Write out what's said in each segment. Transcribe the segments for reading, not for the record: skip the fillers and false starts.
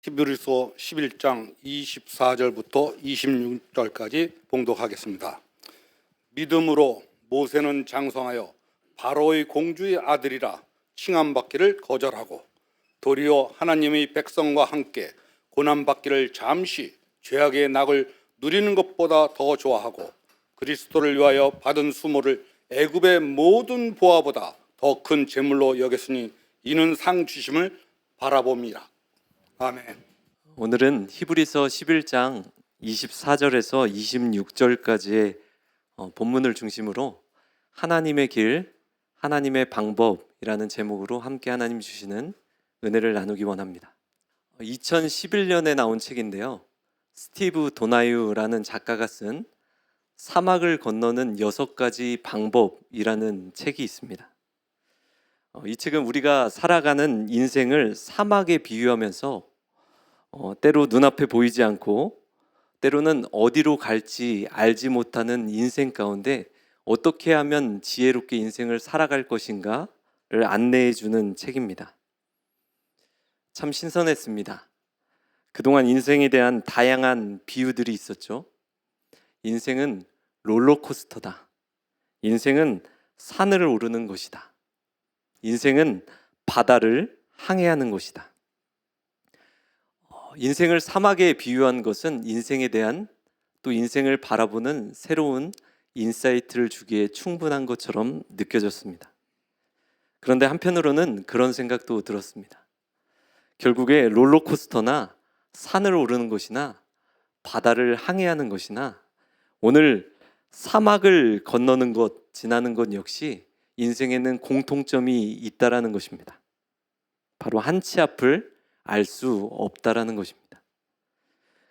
히브리서 11장 24절부터 26절까지 봉독하겠습니다. 믿음으로 모세는 장성하여 바로의 공주의 아들이라 칭함받기를 거절하고 도리어 하나님의 백성과 함께 고난받기를 잠시 죄악의 낙을 누리는 것보다 더 좋아하고 그리스도를 위하여 받은 수모를 애굽의 모든 보화보다 더 큰 재물로 여겼으니 이는 상 주심을 바라봅니다. 아멘. 오늘은 히브리서 11장 24절에서 26절까지의 본문을 중심으로 하나님의 길, 하나님의 방법이라는 제목으로 함께 하나님 주시는 은혜를 나누기 원합니다. 2011년에 나온 책인데요. 스티브 도나유라는 작가가 쓴 사막을 건너는 6가지 방법이라는 책이 있습니다. 이 책은 우리가 살아가는 인생을 사막에 비유하면서 때로 눈앞에 보이지 않고 때로는 어디로 갈지 알지 못하는 인생 가운데 어떻게 하면 지혜롭게 인생을 살아갈 것인가를 안내해 주는 책입니다. 참 신선했습니다. 그동안 인생에 대한 다양한 비유들이 있었죠. 인생은 롤러코스터다. 인생은 산을 오르는 것이다. 인생은 바다를 항해하는 것이다. 인생을 사막에 비유한 것은 인생에 대한 또 인생을 바라보는 새로운 인사이트를 주기에 충분한 것처럼 느껴졌습니다. 그런데 한편으로는 그런 생각도 들었습니다. 결국에 롤러코스터나 산을 오르는 것이나 바다를 항해하는 것이나 오늘 사막을 건너는 것, 지나는 것 역시 인생에는 공통점이 있다라는 것입니다. 바로 한 치 앞을 알 수 없다라는 것입니다.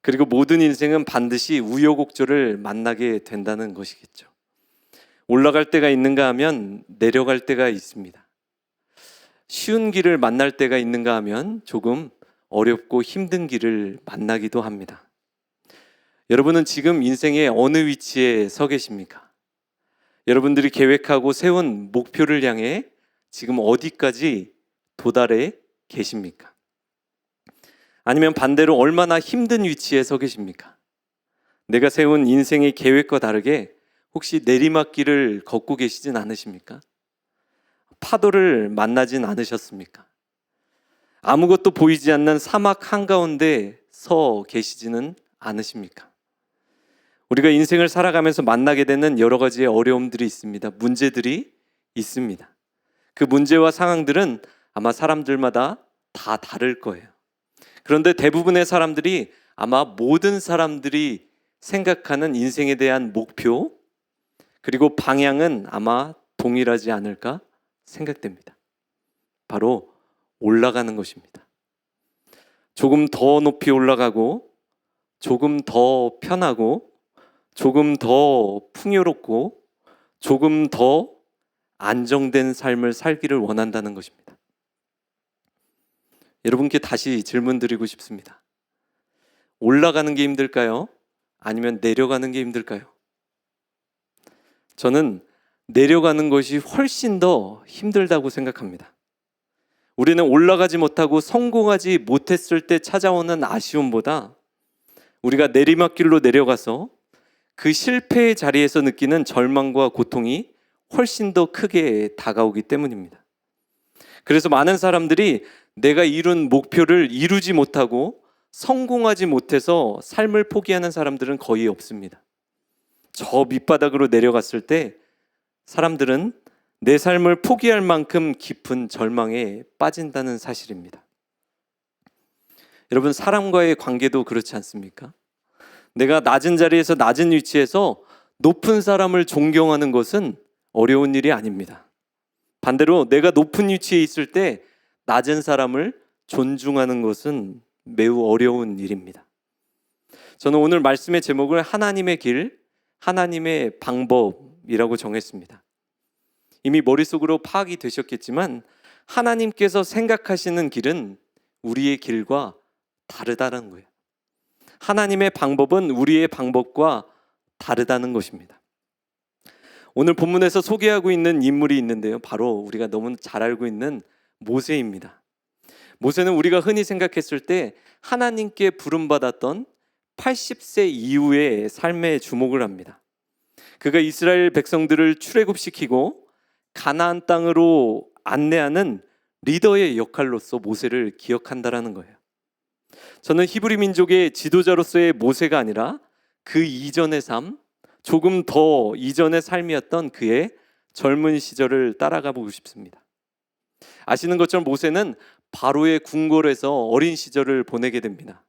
그리고 모든 인생은 반드시 우여곡절을 만나게 된다는 것이겠죠. 올라갈 때가 있는가 하면 내려갈 때가 있습니다. 쉬운 길을 만날 때가 있는가 하면 조금 어렵고 힘든 길을 만나기도 합니다. 여러분은 지금 인생의 어느 위치에 서 계십니까? 여러분들이 계획하고 세운 목표를 향해 지금 어디까지 도달해 계십니까? 아니면 반대로 얼마나 힘든 위치에 서 계십니까? 내가 세운 인생의 계획과 다르게 혹시 내리막길을 걷고 계시진 않으십니까? 파도를 만나진 않으셨습니까? 아무것도 보이지 않는 사막 한가운데 서 계시지는 않으십니까? 우리가 인생을 살아가면서 만나게 되는 여러 가지의 어려움들이 있습니다. 문제들이 있습니다. 그 문제와 상황들은 아마 사람들마다 다 다를 거예요. 그런데 대부분의 사람들이 아마 모든 사람들이 생각하는 인생에 대한 목표 그리고 방향은 아마 동일하지 않을까 생각됩니다. 바로 올라가는 것입니다. 조금 더 높이 올라가고 조금 더 편하고 조금 더 풍요롭고 조금 더 안정된 삶을 살기를 원한다는 것입니다. 여러분께 다시 질문 드리고 싶습니다. 올라가는 게 힘들까요? 아니면 내려가는 게 힘들까요? 저는 내려가는 것이 훨씬 더 힘들다고 생각합니다. 우리는 올라가지 못하고 성공하지 못했을 때 찾아오는 아쉬움보다 우리가 내리막길로 내려가서 그 실패의 자리에서 느끼는 절망과 고통이 훨씬 더 크게 다가오기 때문입니다. 그래서 많은 사람들이 내가 이룬 목표를 이루지 못하고 성공하지 못해서 삶을 포기하는 사람들은 거의 없습니다. 저 밑바닥으로 내려갔을 때 사람들은 내 삶을 포기할 만큼 깊은 절망에 빠진다는 사실입니다. 여러분, 사람과의 관계도 그렇지 않습니까? 내가 낮은 자리에서 낮은 위치에서 높은 사람을 존경하는 것은 어려운 일이 아닙니다. 반대로 내가 높은 위치에 있을 때 낮은 사람을 존중하는 것은 매우 어려운 일입니다. 저는 오늘 말씀의 제목을 하나님의 길, 하나님의 방법이라고 정했습니다. 이미 머릿속으로 파악이 되셨겠지만 하나님께서 생각하시는 길은 우리의 길과 다르다는 거예요. 하나님의 방법은 우리의 방법과 다르다는 것입니다. 오늘 본문에서 소개하고 있는 인물이 있는데요. 바로 우리가 너무 잘 알고 있는 모세입니다. 모세는 우리가 흔히 생각했을 때 하나님께 부름받았던 80세 이후의 삶에 주목을 합니다. 그가 이스라엘 백성들을 출애굽시키고 가나안 땅으로 안내하는 리더의 역할로서 모세를 기억한다라는 거예요. 저는 히브리 민족의 지도자로서의 모세가 아니라 그 이전의 삶, 조금 더 이전의 삶이었던 그의 젊은 시절을 따라가 보고 싶습니다. 아시는 것처럼 모세는 바로의 궁궐에서 어린 시절을 보내게 됩니다.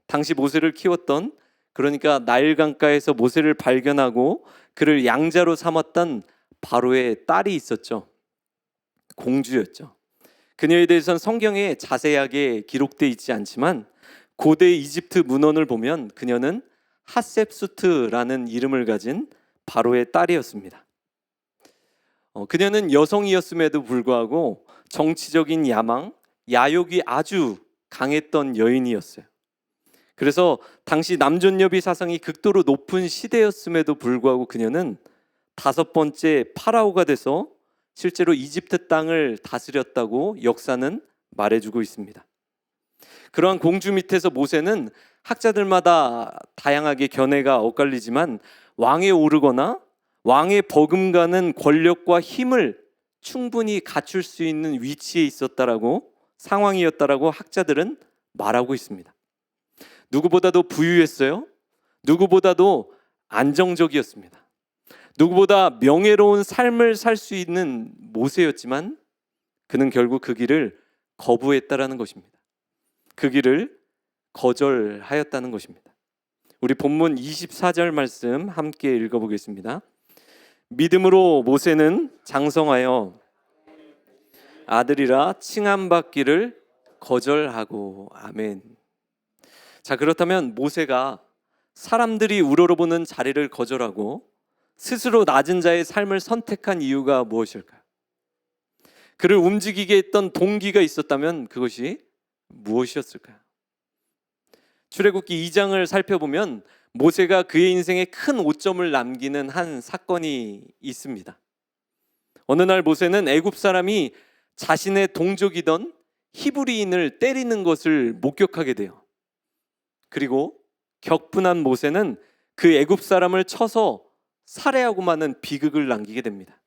당시 모세를 키웠던, 그러니까 나일 강가에서 모세를 발견하고 그를 양자로 삼았던 바로의 딸이 있었죠. 공주였죠. 그녀에 대해서는 성경에 자세하게 기록되어 있지 않지만 고대 이집트 문헌을 보면 그녀는 핫셉수트라는 이름을 가진 바로의 딸이었습니다. 그녀는 여성이었음에도 불구하고 정치적인 야망, 야욕이 아주 강했던 여인이었어요. 그래서 당시 남존여비 사상이 극도로 높은 시대였음에도 불구하고 그녀는 5번째 파라오가 돼서 실제로 이집트 땅을 다스렸다고 역사는 말해주고 있습니다. 그러한 공주 밑에서 모세는 학자들마다 다양하게 견해가 엇갈리지만 왕에 오르거나 왕의 버금가는 권력과 힘을 충분히 갖출 수 있는 위치에 있었다라고, 상황이었다라고 학자들은 말하고 있습니다. 누구보다도 부유했어요. 누구보다도 안정적이었습니다. 누구보다 명예로운 삶을 살 수 있는 모세였지만 그는 결국 그 길을 거부했다라는 것입니다. 그 길을 거절하였다는 것입니다. 우리 본문 24절 말씀 함께 읽어보겠습니다. 믿음으로 모세는 장성하여 아들이라 칭함받기를 거절하고. 아멘. 자, 그렇다면 모세가 사람들이 우러러보는 자리를 거절하고 스스로 낮은 자의 삶을 선택한 이유가 무엇일까요? 그를 움직이게 했던 동기가 있었다면 그것이 무엇이었을까요? 출애굽기 2장을 살펴보면 모세가 그의 인생에 큰 오점을 남기는 한 사건이 있습니다. 어느 날 모세는 애굽 사람이 자신의 동족이던 히브리인을 때리는 것을 목격하게 돼요. 그리고 격분한 모세는 그 애굽 사람을 쳐서 살해하고 마는 비극을 남기게 됩니다.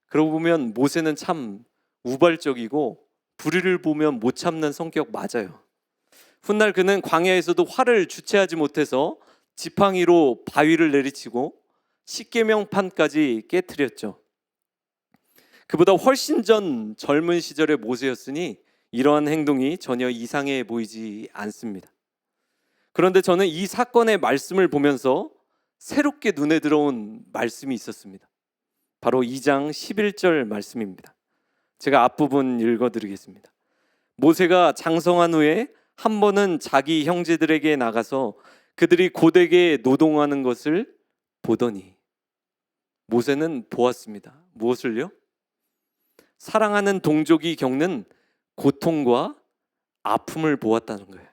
그러고 보면 모세는 참 우발적이고 불의를 보면 못 참는 성격 맞아요. 훗날 그는 광야에서도 화를 주체하지 못해서 지팡이로 바위를 내리치고 십계명판까지 깨트렸죠. 그보다 훨씬 전 젊은 시절의 모세였으니 이러한 행동이 전혀 이상해 보이지 않습니다. 그런데 저는 이 사건의 말씀을 보면서 새롭게 눈에 들어온 말씀이 있었습니다. 바로 2장 11절 말씀입니다. 제가 앞부분 읽어드리겠습니다. 모세가 장성한 후에 한 번은 자기 형제들에게 나가서 그들이 고되게 노동하는 것을 보더니, 모세는 보았습니다. 무엇을요? 사랑하는 동족이 겪는 고통과 아픔을 보았다는 거예요.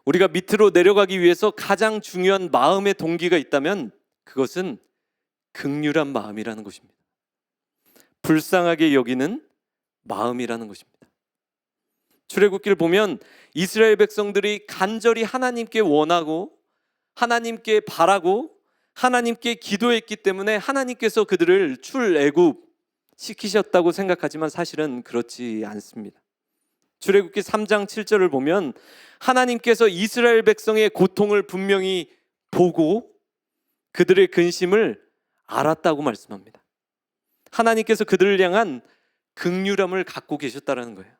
우리가 밑으로 내려가기 위해서 가장 중요한 마음의 동기가 있다면 그것은 긍휼한 마음이라는 것입니다. 불쌍하게 여기는 마음이라는 것입니다. 출애굽기를 보면 이스라엘 백성들이 간절히 하나님께 원하고 하나님께 바라고 하나님께 기도했기 때문에 하나님께서 그들을 출애굽 시키셨다고 생각하지만 사실은 그렇지 않습니다. 출애굽기 3장 7절을 보면 하나님께서 이스라엘 백성의 고통을 분명히 보고 그들의 근심을 알았다고 말씀합니다. 하나님께서 그들을 향한 긍휼함을 갖고 계셨다는 거예요.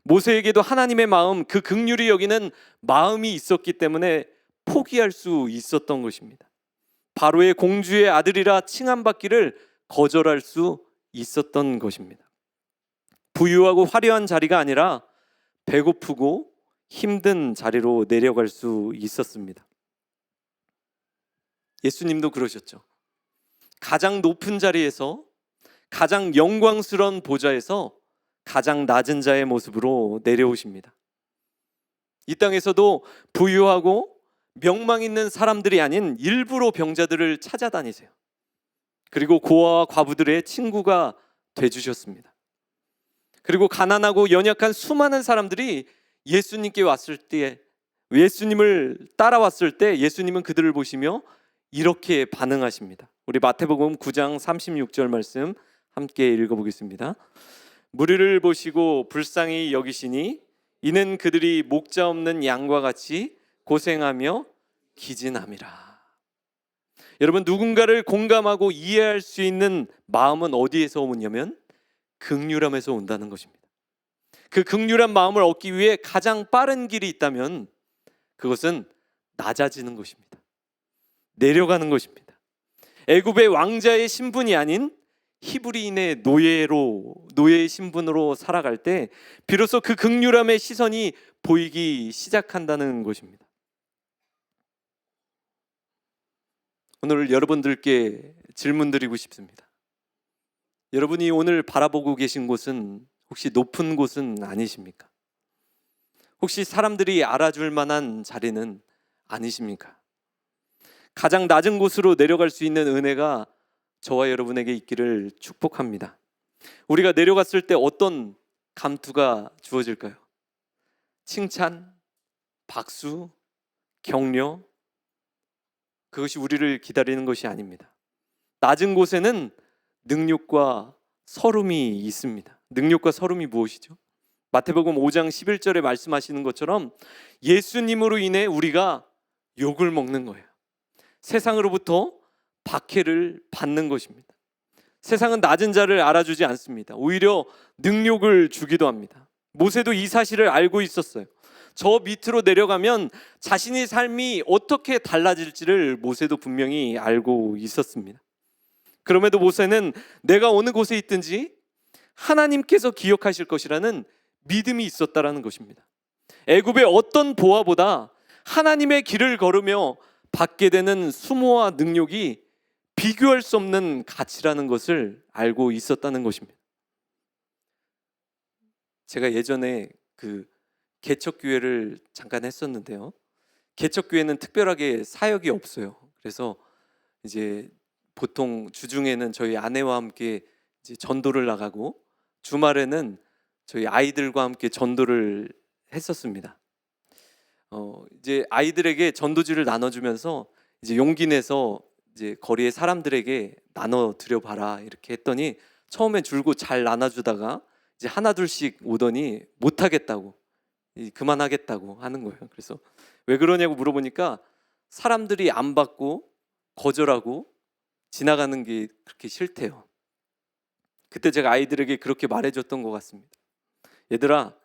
모세에게도 하나님의 마음, 그 긍휼히 여기는 마음이 있었기 때문에 포기할 수 있었던 것입니다. 바로의 공주의 아들이라 칭함받기를 거절할 수 있었던 것입니다. 부유하고 화려한 자리가 아니라 배고프고 힘든 자리로 내려갈 수 있었습니다. 예수님도 그러셨죠. 가장 높은 자리에서, 가장 영광스러운 보좌에서 가장 낮은 자의 모습으로 내려오십니다. 이 땅에서도 부유하고 명망 있는 사람들이 아닌 일부러 병자들을 찾아다니세요. 그리고 고아와 과부들의 친구가 되주셨습니다. 그리고 가난하고 연약한 수많은 사람들이 예수님께 왔을 때, 예수님을 따라왔을 때 예수님은 그들을 보시며 이렇게 반응하십니다. 우리 마태복음 9장 36절 말씀 함께 읽어보겠습니다. 무리를 보시고 불쌍히 여기시니 이는 그들이 목자 없는 양과 같이 고생하며 기진함이라. 여러분, 누군가를 공감하고 이해할 수 있는 마음은 어디에서 오냐면 긍휼함에서 온다는 것입니다. 그 긍휼한 마음을 얻기 위해 가장 빠른 길이 있다면 그것은 낮아지는 것입니다. 내려가는 것입니다. 애굽의 왕자의 신분이 아닌 히브리인의 노예의 신분으로 살아갈 때 비로소 그 긍휼함의 시선이 보이기 시작한다는 것입니다. 오늘 여러분들께 질문 드리고 싶습니다. 여러분이 오늘 바라보고 계신 곳은 혹시 높은 곳은 아니십니까? 혹시 사람들이 알아줄 만한 자리는 아니십니까? 가장 낮은 곳으로 내려갈 수 있는 은혜가 저와 여러분에게 있기를 축복합니다. 우리가 내려갔을 때 어떤 감투가 주어질까요? 칭찬, 박수, 격려, 그것이 우리를 기다리는 것이 아닙니다. 낮은 곳에는 능력과 서름이 있습니다. 능력과 서름이 무엇이죠? 마태복음 5장 11절에 말씀하시는 것처럼 예수님으로 인해 우리가 욕을 먹는 거예요. 세상으로부터 박해를 받는 것입니다. 세상은 낮은 자를 알아주지 않습니다. 오히려 능욕을 주기도 합니다. 모세도 이 사실을 알고 있었어요. 저 밑으로 내려가면 자신의 삶이 어떻게 달라질지를 모세도 분명히 알고 있었습니다. 그럼에도 모세는 내가 어느 곳에 있든지 하나님께서 기억하실 것이라는 믿음이 있었다라는 것입니다. 애굽의 어떤 보화보다 하나님의 길을 걸으며 받게 되는 수모와 능력이 비교할 수 없는 가치라는 것을 알고 있었다는 것입니다. 제가 예전에 그 개척교회를 잠깐 했었는데요. 개척교회는 특별하게 사역이 없어요. 그래서 이제 보통 주중에는 저희 아내와 함께 이제 전도를 나가고 주말에는 저희 아이들과 함께 전도를 했었습니다. 이제 아이들에게 전도지를 나눠주면서 이제 용기 내서 이제 거리의 사람들에게 나눠 드려봐라 이렇게 했더니 처음엔 줄곧 잘 나눠주다가 이제 하나 둘씩 오더니 못하겠다고, 그만하겠다고 하는 거예요. 그래서 왜 그러냐고 물어보니까 사람들이 안 받고 거절하고 지나가는 게 그렇게 싫대요. 그때 제가 아이들에게 그렇게 말해줬던 것 같습니다. 얘들아,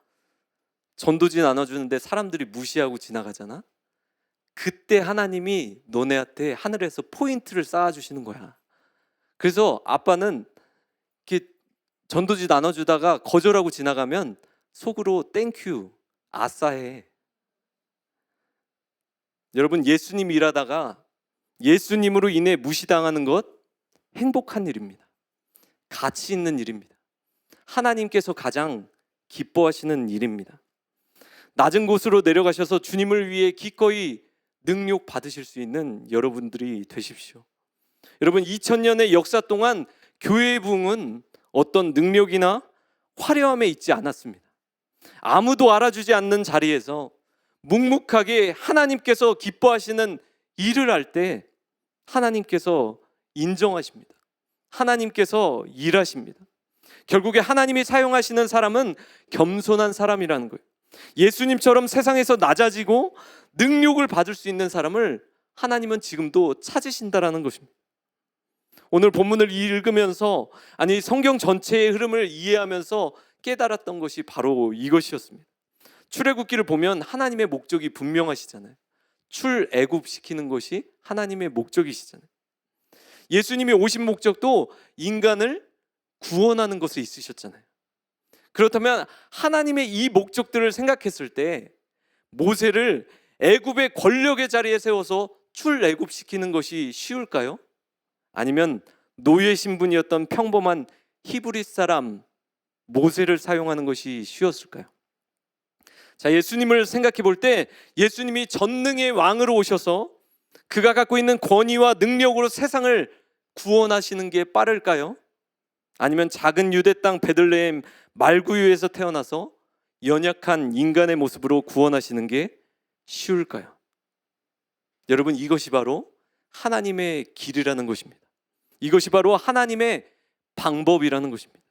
전도지 나눠주는데 사람들이 무시하고 지나가잖아. 그때 하나님이 너네한테 하늘에서 포인트를 쌓아주시는 거야. 그래서 아빠는 이렇게 전도지 나눠주다가 거절하고 지나가면 속으로 땡큐, 아싸해. 여러분, 예수님 일하다가 예수님으로 인해 무시당하는 것 행복한 일입니다. 가치 있는 일입니다. 하나님께서 가장 기뻐하시는 일입니다. 낮은 곳으로 내려가셔서 주님을 위해 기꺼이 능욕 받으실 수 있는 여러분들이 되십시오. 여러분, 2000년의 역사 동안 교회의 부흥은 어떤 능력이나 화려함에 있지 않았습니다. 아무도 알아주지 않는 자리에서 묵묵하게 하나님께서 기뻐하시는 일을 할 때 하나님께서 인정하십니다. 하나님께서 일하십니다. 결국에 하나님이 사용하시는 사람은 겸손한 사람이라는 거예요. 예수님처럼 세상에서 낮아지고 능욕을 받을 수 있는 사람을 하나님은 지금도 찾으신다라는 것입니다. 오늘 본문을 읽으면서, 아니 성경 전체의 흐름을 이해하면서 깨달았던 것이 바로 이것이었습니다. 출애굽기를 보면 하나님의 목적이 분명하시잖아요. 출애굽시키는 것이 하나님의 목적이시잖아요. 예수님이 오신 목적도 인간을 구원하는 것에 있으셨잖아요. 그렇다면 하나님의 이 목적들을 생각했을 때 모세를 애굽의 권력의 자리에 세워서 출애굽시키는 것이 쉬울까요? 아니면 노예 신분이었던 평범한 히브리 사람 모세를 사용하는 것이 쉬웠을까요? 자, 예수님을 생각해 볼 때 예수님이 전능의 왕으로 오셔서 그가 갖고 있는 권위와 능력으로 세상을 구원하시는 게 빠를까요? 아니면 작은 유대 땅 베들레헴 말구유에서 태어나서 연약한 인간의 모습으로 구원하시는 게 쉬울까요? 여러분, 이것이 바로 하나님의 길이라는 것입니다. 이것이 바로 하나님의 방법이라는 것입니다.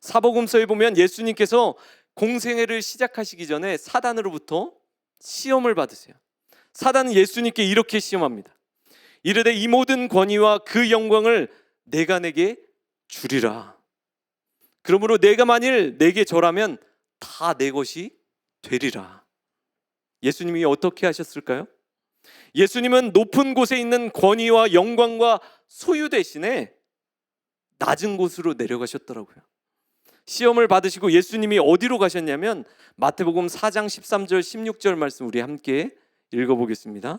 사복음서에 보면 예수님께서 공생애를 시작하시기 전에 사단으로부터 시험을 받으세요. 사단은 예수님께 이렇게 시험합니다. 이르되 이 모든 권위와 그 영광을 내가 내게 주리라. 그러므로 내가 만일 내게 절하면 다 내 것이 되리라. 예수님이 어떻게 하셨을까요? 예수님은 높은 곳에 있는 권위와 영광과 소유 대신에 낮은 곳으로 내려가셨더라고요. 시험을 받으시고 예수님이 어디로 가셨냐면 마태복음 4장 13절 16절 말씀 우리 함께 읽어보겠습니다.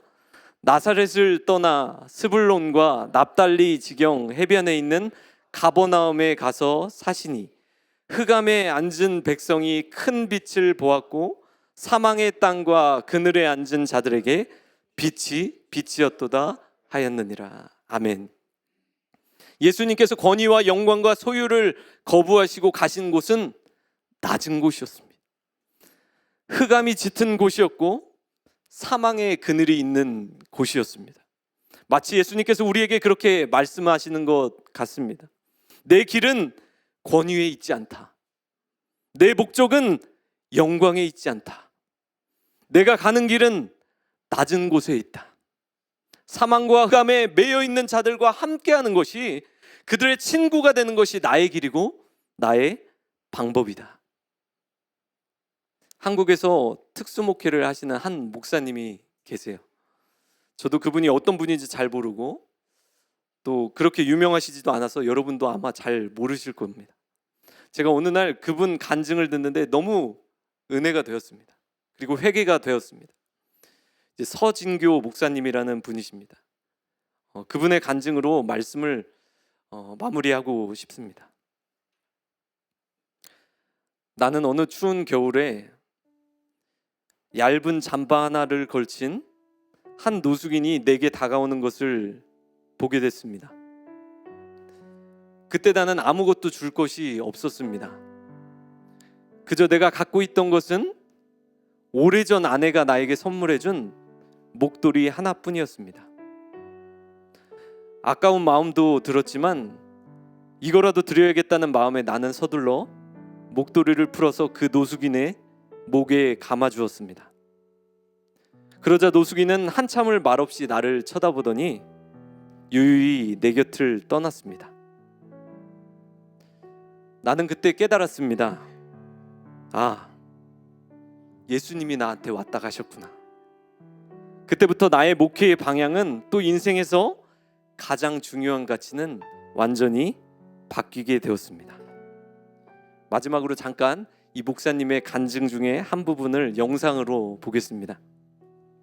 나사렛을 떠나 스불론과 납달리 지경 해변에 있는 가버나움에 가서 사시니 흑암에 앉은 백성이 큰 빛을 보았고 사망의 땅과 그늘에 앉은 자들에게 빛이 빛이었도다 하였느니라. 아멘. 예수님께서 권위와 영광과 소유를 거부하시고 가신 곳은 낮은 곳이었습니다. 흑암이 짙은 곳이었고 사망의 그늘이 있는 곳이었습니다. 마치 예수님께서 우리에게 그렇게 말씀하시는 것 같습니다. 내 길은 권위에 있지 않다. 내 목적은 영광에 있지 않다. 내가 가는 길은 낮은 곳에 있다. 사망과 흑암에 매여 있는 자들과 함께하는 것이, 그들의 친구가 되는 것이 나의 길이고 나의 방법이다. 한국에서 특수목회를 하시는 한 목사님이 계세요. 저도 그분이 어떤 분인지 잘 모르고 또 그렇게 유명하시지도 않아서 여러분도 아마 잘 모르실 겁니다. 제가 어느 날 그분 간증을 듣는데 너무 은혜가 되었습니다. 그리고 회개가 되었습니다. 이제 서진교 목사님이라는 분이십니다. 그분의 간증으로 말씀을 마무리하고 싶습니다. 나는 어느 추운 겨울에 얇은 잠바 하나를 걸친 한 노숙인이 내게 다가오는 것을 보게 됐습니다. 그때 나는 아무것도 줄 것이 없었습니다. 그저 내가 갖고 있던 것은 오래전 아내가 나에게 선물해준 목도리 하나뿐이었습니다. 아까운 마음도 들었지만 이거라도 드려야겠다는 마음에 나는 서둘러 목도리를 풀어서 그 노숙인의 목에 감아주었습니다. 그러자 노숙인은 한참을 말없이 나를 쳐다보더니 유유히 내 곁을 떠났습니다. 나는 그때 깨달았습니다. 아, 예수님이 나한테 왔다 가셨구나. 그때부터 나의 목회의 방향은, 또 인생에서 가장 중요한 가치는 완전히 바뀌게 되었습니다. 마지막으로 잠깐 이 목사님의 간증 중에 한 부분을 영상으로 보겠습니다.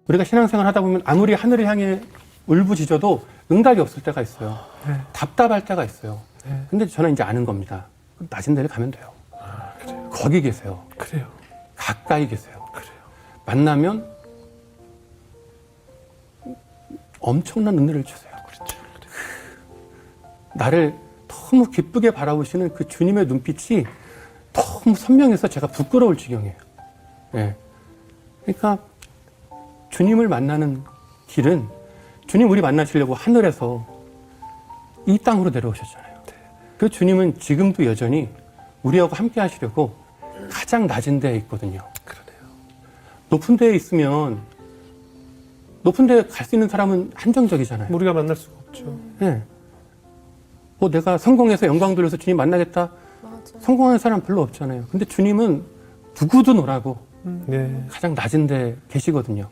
우리가 신앙생활 하다 보면 아무리 하늘을 향해 울부짖어도 응답이 없을 때가 있어요. 네. 답답할 때가 있어요. 네. 근데 저는 이제 아는 겁니다. 낮은 데를 가면 돼요. 그래요. 거기 계세요. 그래요. 가까이 계세요. 그래요. 만나면 엄청난 은혜를 주세요. 그렇죠. 나를 너무 기쁘게 바라보시는 그 주님의 눈빛이 너무 선명해서 제가 부끄러울 지경이에요. 예. 그러니까 주님을 만나는 길은, 주님 우리 만나시려고 하늘에서 이 땅으로 내려오셨잖아요. 그 주님은 지금도 여전히 우리하고 함께 하시려고 가장 낮은 데에 있거든요. 그러네요. 높은 데에 있으면, 높은 데에 갈 수 있는 사람은 한정적이잖아요. 우리가 만날 수가 없죠. 네. 뭐 내가 성공해서 영광 돌려서 주님 만나겠다. 맞아. 성공하는 사람 별로 없잖아요. 근데 주님은 누구도 노라고 네. 가장 낮은 데 계시거든요.